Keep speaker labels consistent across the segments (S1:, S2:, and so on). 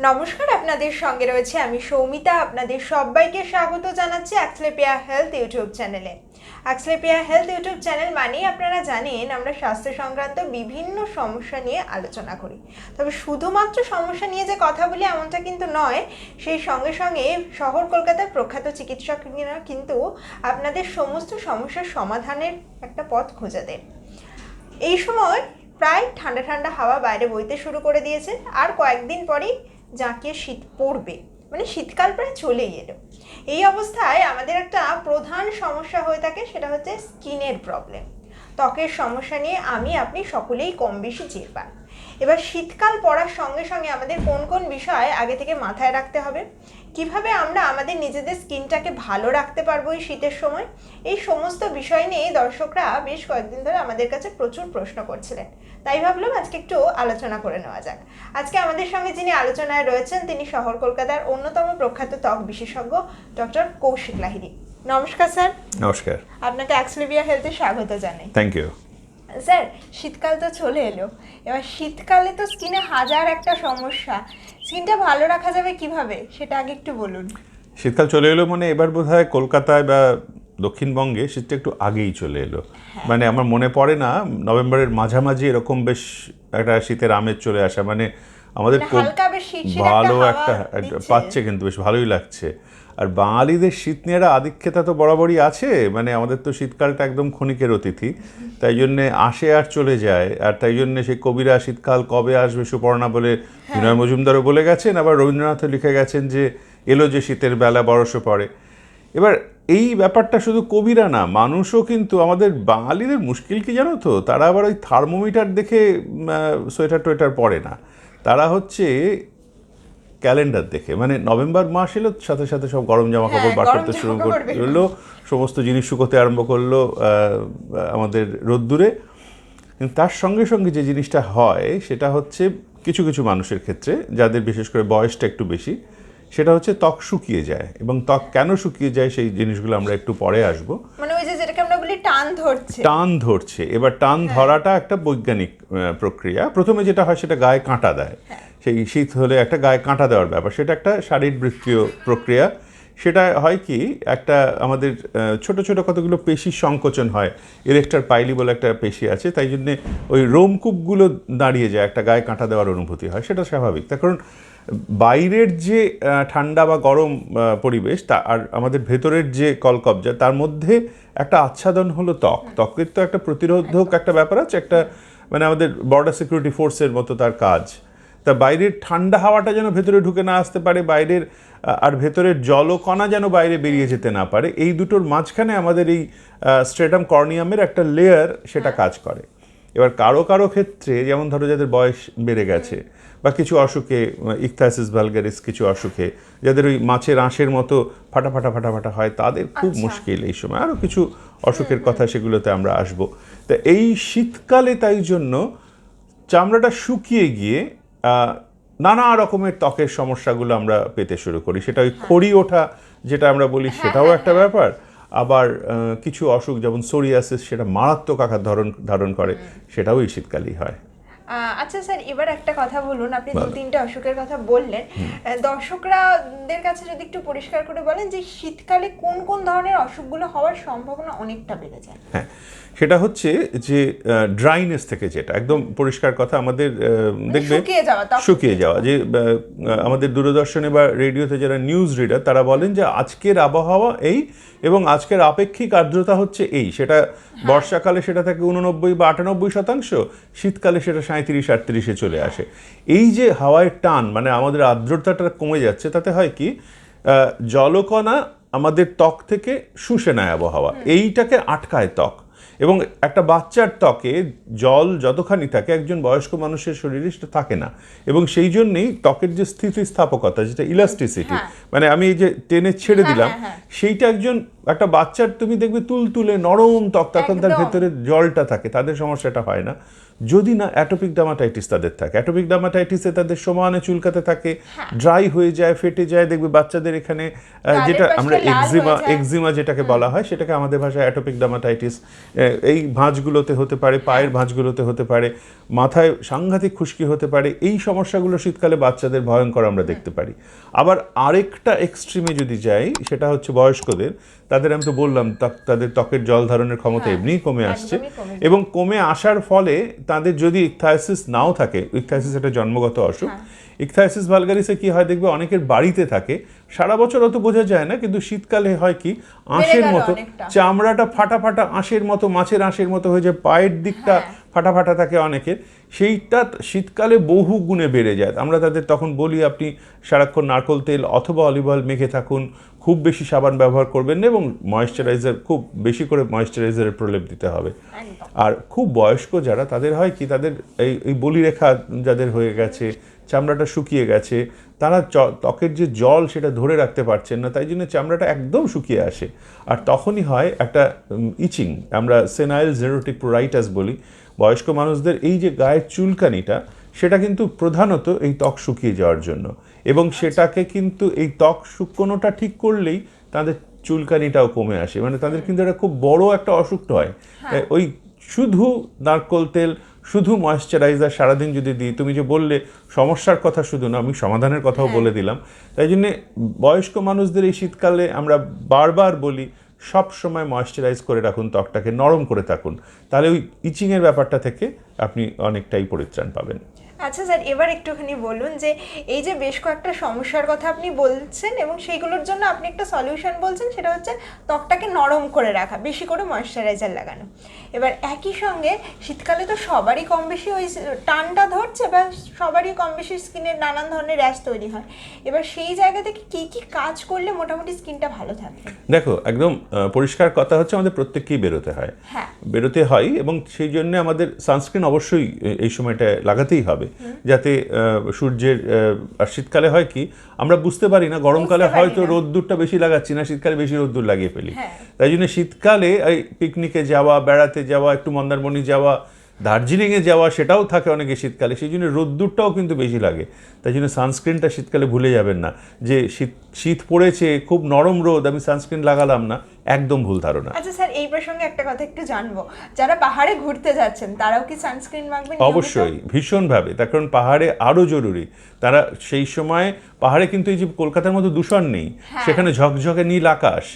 S1: নমস্কার, আপনাদের সঙ্গে রয়েছে আমি সৌমিতা। আপনাদের সবাইকে স্বাগত জানাচ্ছি অ্যাক্সলেপিয়া হেলথ ইউটিউব চ্যানেলে। অ্যাক্সলেপিয়া হেলথ ইউটিউব চ্যানেল মানেই আপনারা জানেন আমরা স্বাস্থ্য সংক্রান্ত বিভিন্ন সমস্যা নিয়ে আলোচনা করি। তবে শুধুমাত্র সমস্যা নিয়ে যে কথা বলি এমনটা কিন্তু নয়, সেই সঙ্গে সঙ্গে শহর কলকাতার প্রখ্যাত চিকিৎসকরা কিন্তু আপনাদের সমস্ত সমস্যার সমাধানের একটা পথ খুঁজে দেন। এই সময় প্রায় ঠান্ডা ঠান্ডা হাওয়া বাইরে বইতে শুরু করে দিয়েছে, আর কয়েকদিন পরেই জাঁকিয়ে শীত পড়বে, মানে শীতকাল প্রায় চলেই এলো। এই অবস্থায় আমাদের একটা প্রধান সমস্যা হয়ে থাকে, সেটা হচ্ছে স্কিনের প্রবলেম। ত্বকের সমস্যা নিয়ে আপনি সকলেই কম বেশি টের পান। এবার শীতকাল পড়ার সঙ্গে সঙ্গে আমাদের কোন কোন বিষয় আগে থেকে মাথায় রাখতে হবে, কিভাবে আমরা আমাদের নিজেদের স্কিনটাকে ভালো রাখতে পারবো এই শীতের সময়, এই সমস্ত বিষয় নিয়ে দর্শকরা বেশ কয়েকদিন ধরে আমাদের কাছে প্রচুর প্রশ্ন করছিলেন। তাই ভাবলাম আজকে একটু আলোচনা করে নেওয়া যাক। আজকে আমাদের সঙ্গে যিনি আলোচনায় রয়েছেন তিনি শহর কলকাতার অন্যতম প্রখ্যাত ত্বক বিশেষজ্ঞ ডক্টর কৌশিক লাহিড়ী। নমস্কার স্যার।
S2: নমস্কার।
S1: আপনাকে অ্যাক্সলেপিয়া হেলথে স্বাগত জানাই।
S2: Thank you.
S1: স্যার, শীতকাল তো চলে এলো। এবার শীতকালে তো স্কিনে হাজার একটা সমস্যা, স্কিনটা ভালো রাখা যাবে কিভাবে সেটা আগে একটু বলুন।
S2: শীতকাল চলে এলো মানে এবার বোধহয় কলকাতায় বা দক্ষিণবঙ্গে শীতটা একটু আগেই চলে এলো। মানে আমার মনে পড়ে না নভেম্বরের মাঝামাঝি এরকম বেশ একটা শীতের আমেজ চলে আসা, মানে আমাদের খুব ভালো একটা পাচ্ছে, কিন্তু বেশ ভালোই লাগছে। আর বাঙালিদের শীত নিয়ে একটা আধিক্যতা তো বরাবরই আছে, মানে আমাদের তো শীতকালটা একদম ক্ষণিকের অতিথি, তাই জন্যে আসে আর চলে যায়। আর তাই জন্যে সেই কবিরা শীতকাল কবে আসবে সুপর্ণা বলে বিনয় মজুমদারও বলে গেছেন, আবার রবীন্দ্রনাথও লিখে গেছেন যে এলো যে শীতের বেলা বরষও পড়ে। এবার এই ব্যাপারটা শুধু কবিরা না, মানুষও কিন্তু, আমাদের বাঙালিদের মুশকিল কি জানো তো, তারা আবার ওই থার্মোমিটার দেখে সোয়েটার টোয়েটার পরে না, তারা হচ্ছে ক্যালেন্ডার দেখে। মানে নভেম্বর মাস এলো সাথে সাথে সব গরম জামা কাপড় বার করতে শুরু করলো, সমস্ত জিনিস শুকোতে আরম্ভ করলো আমাদের রোদ্দুরে। কিন্তু তার সঙ্গে সঙ্গে যে জিনিসটা হয় সেটা হচ্ছে কিছু কিছু মানুষের ক্ষেত্রে, যাদের বিশেষ করে বয়সটা একটু বেশি, সেটা হচ্ছে ত্বক শুকিয়ে যায়। এবং ত্বক কেন শুকিয়ে যায় সেই জিনিসগুলো আমরা একটু পরে আসবো।
S1: মানে ওই যে যেটাকে আমরা বলি টান ধরছে।
S2: এবার টান ধরাটা একটা বৈজ্ঞানিক প্রক্রিয়া। প্রথমে যেটা হয় সেটা গায়ে কাঁটা দেয়, সেই শীত হলে একটা গায়ে কাঁটা দেওয়ার ব্যাপার, সেটা একটা শারীরবৃত্তীয় প্রক্রিয়া। সেটা হয় কি, একটা আমাদের ছোট ছোট কতগুলো পেশি সংকোচন হয়, ইরেক্টার পাইলি বলে একটা পেশি আছে, তাই জন্যে ওই রোমকূপগুলো দাঁড়িয়ে যায়, একটা গায়ে কাঁটা দেওয়ার অনুভূতি হয়, সেটা স্বাভাবিক। তার কারণ বাইরের যে ঠান্ডা বা গরম পরিবেশ তা আর আমাদের ভেতরের যে কলকবজা, তার মধ্যে একটা আচ্ছাদন হলো ত্বক। ত্বকের তো একটা প্রতিরোধক একটা ব্যাপার আছে, একটা মানে আমাদের বর্ডার সিকিউরিটি ফোর্সের মতো তার কাজ। তা বাইরের ঠান্ডা হাওয়াটা যেন ভেতরে ঢুকে না আসতে পারে, বাইরের আর ভেতরের জলকণা যেন বাইরে বেরিয়ে যেতে না পারে, এই দুটোর মাঝখানে আমাদের এই স্ট্রেটাম কর্নিয়ামের একটা লেয়ার সেটা কাজ করে। এবার কারো কারো ক্ষেত্রে, যেমন ধরো যাদের বয়স বেড়ে গেছে বা কিছু অসুখে, ইকথাইসিস ভালগারিস কিছু অসুখে, যাদের ওই মাছের আঁশের মতো ফাটা ফাটা ফাটা ফাটা হয়, তাদের খুব মুশকিল এই সময়। আরও কিছু অসুখের কথা, সেগুলোতে আমরা আসবো। তা এই শীতকালে তাই জন্য চামড়াটা শুকিয়ে গিয়ে নানা রকমের ত্বকের সমস্যাগুলো আমরা পেতে শুরু করি। সেটা ওই খড়ি ওঠা যেটা আমরা বলি, সেটাও একটা ব্যাপার। আবার কিছু অসুখ যেমন সোরিয়াসিস, সেটা মারাত্মক আকার ধারণ করে, সেটাও এই শীতকালেই হয়।
S1: আচ্ছা স্যার, এবার একটা কথা বলুন, আপনি দু তিনটে অসুখের কথা বললেন, দর্শকরাদের কাছে যদি একটু পরিষ্কার করে বলেন যে শীতকালে কোন কোন ধরনের অসুখগুলো হওয়ার সম্ভাবনা অনেকটা বেড়ে যায়।
S2: হ্যাঁ, সেটা হচ্ছে যে ড্রাইনেস থেকে, যেটা একদম পরিষ্কার কথা, আমাদের দেখবে শুকিয়ে যাওয়া, যে আমাদের দূরদর্শনে বা রেডিওতে যারা নিউজ রিডার তারা বলেন যে আজকের আবহাওয়া এই এবং আজকের আপেক্ষিক আর্দ্রতা হচ্ছে এই। সেটা বর্ষাকালে সেটা থাকে 89 বা 98%, শীতকালে সেটা 37-38-এ চলে আসে। এই যে হাওয়ায় টান, মানে আমাদের আর্দ্রতাটা কমে যাচ্ছে, তাতে হয় কি, জলকণা আমাদের ত্বক থেকে শুষে নেয় আবহাওয়া, এইটাকে আটকায় ত্বক। এবং একটা বাচ্চার ত্বকে জল যতখানি থাকে একজন বয়স্ক মানুষের শরীরে সেটা থাকে না। এবং সেই জন্যেই ত্বকের যে স্থিতিস্থাপকতা, যেটা ইলাস্টিসিটি, মানে আমি এই যে টেনে ছেড়ে দিলাম, সেইটা একজন একটা বাচ্চার তুমি দেখবে তুলতুলে নরম ত্বক, তখন তার
S1: একদম।
S2: ভেতরে জলটা থাকে, তাদের সমস্যাটা হয় না। যদি না অ্যাটোপিক ডার্মাটাইটিস তাদের থাকে, অ্যাটোপিক ডার্মাটাইটিসে তাদের সমানে চুলকাতে থাকে, ড্রাই হয়ে যায়, ফেটে যায়, দেখবে বাচ্চাদের এখানে যেটা আমরা এক্সিমা যেটাকে বলা হয়, সেটাকে আমাদের ভাষায় অ্যাটোপিক ডার্মাটাইটিস, এই ভাঁজগুলোতে হতে পারে, পায়ের ভাঁজগুলোতে হতে পারে, মাথায় সাংঘাতিক খুশকি হতে পারে। এই সমস্যাগুলো শীতকালে বাচ্চাদের ভয়ঙ্কর আমরা দেখতে পারি। আবার আরেকটা এক্সট্রিমে যদি যাই, সেটা হচ্ছে বয়স্কদের, তাদের আমি তো বললাম তাদের ত্বকের জল ধারণের ক্ষমতা এমনিই কমে আসছে, এবং কমে আসার ফলে তাদের যদি ইকথায়োসিস নাও থাকে, ইকথায়োসিস একটা জন্মগত অসুখ, ইকথায়োসিস ভালগারিসে কি হয় দেখবে অনেকের বাড়িতে থাকে, সারা বছর অত বোঝা যায় না, কিন্তু শীতকালে হয় কি আঁশের মতো, চামড়াটা ফাটা ফাটা আঁশের মতো, মাছের আঁশের মতো হয়ে যায়, পায়ের দিকটা ফাটা ফাটা থাকে অনেকের, সেইটা শীতকালে বহু গুণে বেড়ে যায়। আমরা তাদের তখন বলি আপনি সারাক্ষণ নারকোল তেল অথবা অলিভ অয়েল মেখে থাকুন, খুব বেশি সাবান ব্যবহার করবেন না, এবং ময়েশ্চারাইজার, খুব বেশি করে ময়েশ্চারাইজারের প্রলেপ দিতে হবে। আর খুব বয়স্ক যারা, তাদের হয় কি, তাদের এই বলিরেখা যাদের হয়ে গেছে, চামড়াটা শুকিয়ে গেছে, তারা ত্বকের যে জল সেটা ধরে রাখতে পারছেন না, তাই জন্য চামড়াটা একদম শুকিয়ে আসে, আর তখনই হয় একটা ইচিং, আমরা সেনাইল জেরোটিক প্রাইটাস বলি। বয়স্ক মানুষদের এই যে গায়ের চুলকানিটা, সেটা কিন্তু প্রধানত এই ত্বক শুকিয়ে যাওয়ার জন্য, এবং সেটাকে কিন্তু এই ত্বক শুকোনোটা ঠিক করলেই তাদের চুলকানিটাও কমে আসে। মানে তাদের কিন্তু এটা খুব বড় একটা অসুখ হয়। ওই শুধু নারকোল তেল, শুধু ময়েশ্চারাইজার সারাদিন যদি দিই, তুমি যে বললে সমস্যার কথা শুধু না, আমি সমাধানের কথাও বলে দিলাম। তাই জন্যে বয়স্ক মানুষদের এই শীতকালে আমরা বারবার বলি সব সময় ময়েশ্চারাইজ করে রাখুন, ত্বকটাকে নরম করে থাকুন, তাহলে ওই ইচিংয়ের ব্যাপারটা থেকে আপনি অনেকটাই পরিত্রাণ পাবেন।
S1: আচ্ছা স্যার, এবার একটুখানি বলুন যে এই যে বেশ কয়েকটা সমস্যার কথা আপনি বলছেন এবং সেইগুলোর জন্য আপনি একটা সলিউশন বলছেন, সেটা হচ্ছে ত্বকটাকে নরম করে রাখা, বেশি করে ময়েশ্চারাইজার লাগানো। এবার একই সঙ্গে শীতকালে তো সবারই কম বেশি ওই টানটা ধরছে, বা সবারই কম বেশি স্কিনের নানান ধরনের র্যাশ তৈরি হয়। এবার সেই জায়গা থেকে কী কী কাজ করলে মোটামুটি স্কিনটা ভালো থাকে?
S2: দেখো, একদম পরিষ্কার কথা হচ্ছে আমাদের প্রত্যেককেই বেরোতে হয়, বেরোতে হয়, এবং সেই জন্য আমাদের সানস্ক্রিন অবশ্যই এই সময়টা লাগাতেই হবে, যাতে সূর্যের, আর শীতকালে হয় কি আমরা বুঝতে পারি না, গরমকালে হয়তো রোদ্দুরটা বেশি লাগাচ্ছি না, শীতকালে বেশি রোদ্দুর লাগিয়ে ফেলি। তাই জন্য শীতকালে এই পিকনিকে যাওয়া, বেড়াতে যাওয়া, একটু মন্দারমণি যাওয়া, দার্জিলিংয়ে যাওয়া, সেটাও থাকে অনেকে শীতকালে, সেই জন্য রোদ্দুরটাও কিন্তু বেশি লাগে। তাই জন্য সানস্ক্রিনটা শীতকালে ভুলে যাবেন না, যে শীত পড়েছে, খুব নরম রোদ, আমি সানস্ক্রিন লাগালাম না, একদম ভুল ধারণা।
S1: আচ্ছা স্যার, এই প্রসঙ্গে একটা কথা একটু জানবো, যারা পাহাড়ে ঘুরতে যাচ্ছেন তারাও কি সানস্ক্রিন মাখবেন?
S2: অবশ্যই, ভীষণভাবে, তার কারণ পাহাড়ে আরও জরুরি। তারা সেই সময় পাহাড়ে কিন্তু এই যে কলকাতার মতো দূষণ নেই, সেখানে ঝকঝকে নীল আকাশ,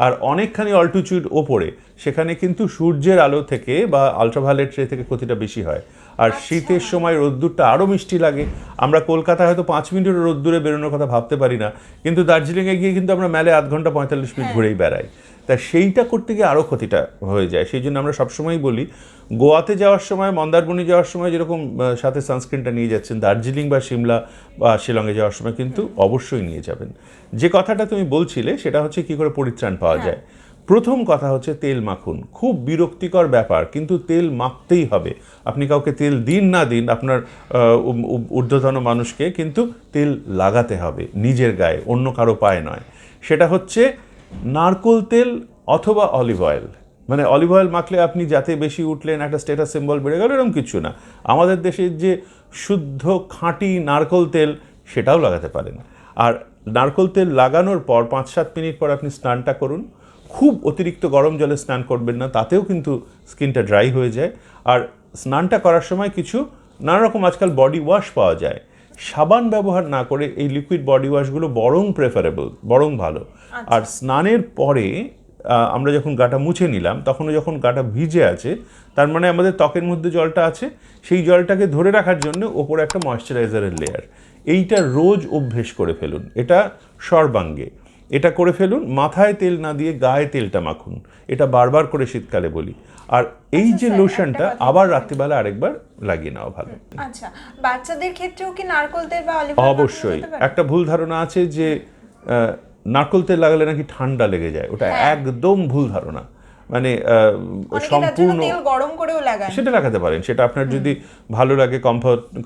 S2: আর অনেকখানি অল্টিটিউড ওপরে, সেখানে কিন্তু সূর্যের আলো থেকে বা আলট্রাভায়োলেট রে থেকে ক্ষতিটা বেশি হয়। আর শীতের সময় রোদ্দুরটা আরও মিষ্টি লাগে। আমরা কলকাতায় হয়তো 5 মিনিটের রোদ্দুরে বেরোনোর কথা ভাবতে পারি না, কিন্তু দার্জিলিংয়ে গিয়ে কিন্তু আমরা মেলে আধ ঘন্টা 45 মিনিট ঘুরেই বেড়াই। তা সেইটা করতে গিয়ে আরও ক্ষতিটা হয়ে যায়। সেই জন্য আমরা সবসময়ই বলি, গোয়াতে যাওয়ার সময়, মন্দারমণি যাওয়ার সময় যেরকম সাথে সানস্ক্রিনটা নিয়ে যাচ্ছেন, দার্জিলিং বা সিমলা বা শিলংয়ে যাওয়ার সময় কিন্তু অবশ্যই নিয়ে যাবেন। যে কথাটা তুমি বলছিলে সেটা হচ্ছে কি করে পরিত্রাণ পাওয়া যায়। প্রথম কথা হচ্ছে তেল মাখুন। খুব বিরক্তিকর ব্যাপার, কিন্তু তেল মাখতেই হবে। আপনি কাউকে তেল দিন না দিন, আপনার ঊর্ধ্বতন মানুষকে কিন্তু তেল লাগাতে হবে নিজের গায়ে, অন্য কারো পায়ে নয়। সেটা হচ্ছে নারকোল তেল অথবা অলিভ অয়েল। মানে অলিভ অয়েল মাখলে আপনি যাতে বেশি উঠলেন, একটা স্ট্যাটাস সিম্বল বেড়ে গেল, এরকম কিছু না। আমাদের দেশের যে শুদ্ধ খাঁটি নারকোল তেল, সেটাও লাগাতে পারেন। আর নারকোল তেল লাগানোর পর 5-7 মিনিট পর আপনি স্নানটা করুন। খুব অতিরিক্ত গরম জলে স্নান করবেন না, তাতেও কিন্তু স্কিনটা ড্রাই হয়ে যায়। আর স্নানটা করার সময় কিছু নানা রকম আজকাল বডি ওয়াশ পাওয়া যায়, সাবান ব্যবহার না করে এই লিকুইড বডি ওয়াশগুলো বরং প্রেফারেবল, বরং ভালো। আর স্নানের পরে আমরা যখন গাটা মুছে নিলাম, তখনও যখন গাটা ভিজে আছে, তার মানে আমাদের ত্বকের মধ্যে জলটা আছে, সেই জলটাকে ধরে রাখার জন্য ওপরে একটা ময়েশ্চারাইজারের লেয়ার। এইটা রোজ অভ্যেস করে ফেলুন, এটা সর্বাঙ্গে এটা করে ফেলুন। মাথায় তেল না দিয়ে গায়ে তেলটা মাখুন, এটা বারবার করে শীতকালে বলি। আর এই যে লোশনটা আবার রাত্রিবেলা আরেকবার লাগিয়ে নেওয়া ভালো।
S1: আচ্ছা, বাচ্চাদের ক্ষেত্রেও কি নারকোল তেল বা অলিভ অয়েল?
S2: অবশ্যই। একটা ভুল ধারণা আছে যে নারকোল তেল লাগালে নাকি ঠান্ডা লেগে যায়, ওটা একদম ভুল ধারণা। মানে সম্পূর্ণ
S1: গরম করেও লাগান,
S2: সেটা লাগাতে পারেন, সেটা আপনার যদি ভালো লাগে,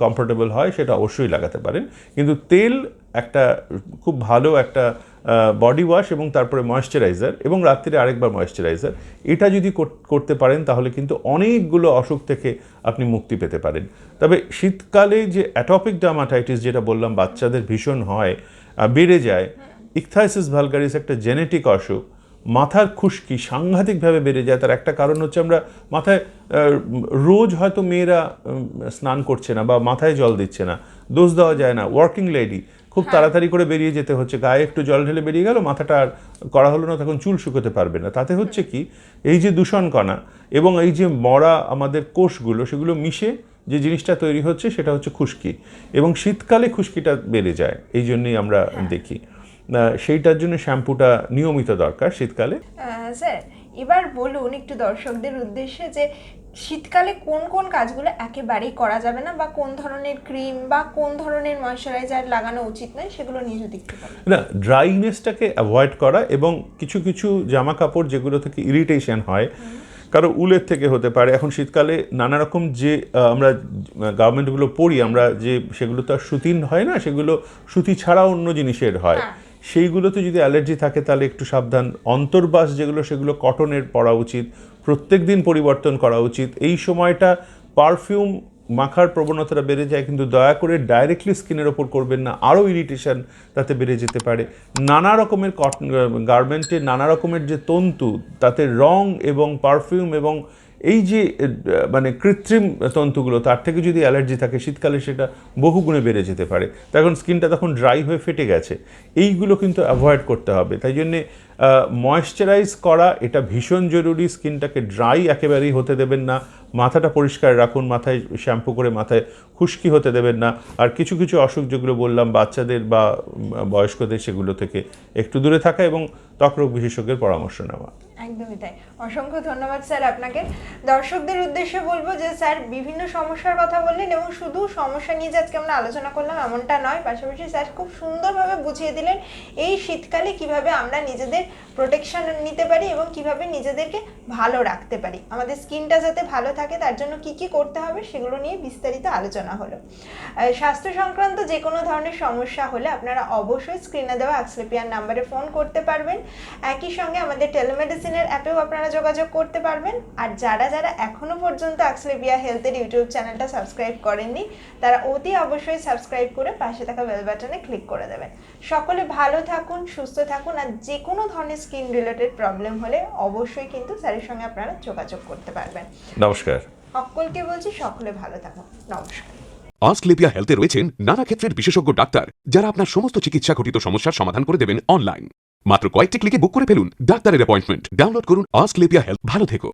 S2: কমফোর্টেবল হয়, সেটা অবশ্যই লাগাতে পারেন। কিন্তু তেল একটা খুব ভালো একটা বডি ওয়াশ এবং তারপরে ময়েশ্চারাইজার এবং রাত্রিরে আরেকবার ময়েশ্চারাইজার, এটা যদি করতে পারেন তাহলে কিন্তু অনেকগুলো অসুখ থেকে আপনি মুক্তি পেতে পারেন। তবে শীতকালে যে অ্যাটপিক ডার্মাটাইটিস যেটা বললাম বাচ্চাদের ভীষণ হয়, বেড়ে যায়, ইকথাইসিস ভালগারিস একটা জেনেটিক অসুখ, মাথার খুশকি সাংঘাতিকভাবে বেড়ে যায়। তার একটা কারণ হচ্ছে আমরা মাথায় রোজ হয়তো মেয়েরা স্নান করছে না বা মাথায় জল দিচ্ছে না, দোষ দেওয়া যায় না। ওয়ার্কিং লেডি খুব তাড়াতাড়ি করে বেরিয়ে যেতে হচ্ছে, গায়ে একটু জল ঢেলে বেরিয়ে গেল, মাথাটা আর করা হলো না, তখন চুল শুকোতে পারবে না। তাতে হচ্ছে কি, এই যে দূষণ কণা এবং এই যে মরা আমাদের কোষগুলো, সেগুলো মিশে যে জিনিসটা তৈরি হচ্ছে সেটা হচ্ছে খুশকি, এবং শীতকালে খুশকিটা বেড়ে যায়, এই জন্যই আমরা দেখি। সেইটার জন্য শ্যাম্পুটা নিয়মিত দরকার শীতকালে।
S1: স্যার এবার বলুন একটু দর্শকদের উদ্দেশ্যে যে শীতকালে কোন কোন কাজগুলো একেবারেই করা যাবে না, বা কোন ধরনের ক্রিম বা কোন ধরনের ময়শ্চারাইজার লাগানো উচিত নয়, সেগুলো নিয়ে যদি একটু বলেন।
S2: না, ড্রাইনেসটাকে অ্যাভয়েড করা, এবং কিছু কিছু জামা কাপড় যেগুলো থেকে ইরিটেশন হয়, কারো উলের থেকে হতে পারে। এখন শীতকালে নানা রকম যে আমরা গার্মেন্টগুলো পরি আমরা, যে সেগুলো তো আর সুতির হয় না, সেগুলো সুতি ছাড়া অন্য জিনিসের হয়, সেইগুলোতে যদি অ্যালার্জি থাকে তাহলে একটু সাবধান। অন্তর্বাস যেগুলো সেগুলো কটনের পরা উচিত, প্রত্যেক দিন পরিবর্তন করা উচিত। এই সময়টা পারফিউম মাখার প্রবণতাটা বেড়ে যায়, কিন্তু দয়া করে ডাইরেক্টলি স্কিনের ওপর করবেন না, আরও ইরিটেশন তাতে বেড়ে যেতে পারে। নানা রকমের গার্মেন্টে নানা রকমের যে তন্তু, তাতে রং এবং পারফিউম এবং এই যে মানে কৃত্রিম তন্তুগুলো, তার থেকে যদি অ্যালার্জি থাকে শীতকালে সেটা বহুগুণে বেড়ে যেতে পারে। তখন স্কিনটা তখন ড্রাই হয়ে ফেটে গেছে, এইগুলো কিন্তু অ্যাভয়েড করতে হবে। তাই জন্যে ময়েশ্চারাইজ করা এটা ভীষণ জরুরি। স্কিনটাকে ড্রাই একেবারেই হতে দেবেন না, মাথাটা পরিষ্কার রাখুন, মাথায় শ্যাম্পু করে মাথায় খুশকি হতে দেবেন না। আর কিছু কিছু অসুখ যেগুলো বললাম বাচ্চাদের বা বয়স্কদের, সেগুলো থেকে একটু দূরে থাকা এবং ত্বকরোগ বিশেষজ্ঞের পরামর্শ নেওয়া।
S1: একদমই তাই। অসংখ্য ধন্যবাদ স্যার আপনাকে। দর্শকদের উদ্দেশ্যে বলবো যে স্যার বিভিন্ন সমস্যার কথা বললেন, এবং শুধু সমস্যা নিয়ে যে আজকে আমরা আলোচনা করলাম এমনটা নয়, পাশাপাশি স্যার খুব সুন্দরভাবে বুঝিয়ে দিলেন এই শীতকালে কিভাবে আমরা নিজেদের প্রোটেকশন নিতে পারি এবং কিভাবে নিজেদেরকে ভালো রাখতে পারি, আমাদের স্কিনটা যাতে ভালো থাকে তার জন্য কি কি করতে হবে সেগুলো নিয়ে বিস্তারিত আলোচনা হলো। স্বাস্থ্য সংক্রান্ত যে কোনো ধরনের সমস্যা হলে আপনারা অবশ্যই স্ক্রিনে দেওয়া অ্যাক্সলেপিয়ার নাম্বারে ফোন করতে পারবেন। একই সঙ্গে আমাদের টেলিমেডিসিনের অ্যাপেও আপনারা যোগাযোগ করতে পারবেন। আর যারা যারা এখনো পর্যন্ত অ্যাক্সলেপিয়া হেলথের ইউটিউব চ্যানেলটা সাবস্ক্রাইব করেননি, তারা অতি অবশ্যই সাবস্ক্রাইব করে পাশে থাকা বেল বাটনে ক্লিক করে দেবেন। সকলে ভালো থাকুন, সুস্থ থাকুন, আর যে কোনো ধরনের স্কিন রিলেটেড প্রবলেম হলে অবশ্যই কিন্তু স্যারের সঙ্গে আপনারা যোগাযোগ করতে পারবেন।
S2: নমস্কার।
S1: সকলকে বলছি সকলে ভালো থাকুন। নমস্কার।
S3: অস্ক্লেপিয়া হেলথে রয়েছেন নানা ক্ষেত্রের বিশেষজ্ঞ ডাক্তার, যারা আপনার সমস্ত চিকিৎসা ঘটিত সমস্যার সমাধান করে দেবেন অনলাইন। মাত্র কয়েকটি ক্লিকে বুক করে ফেলুন ডাক্তারের অ্যাপয়েন্টমেন্ট। ডাউনলোড করুন অস্ক্লেপিয়া হেলথ। ভালো থেকো।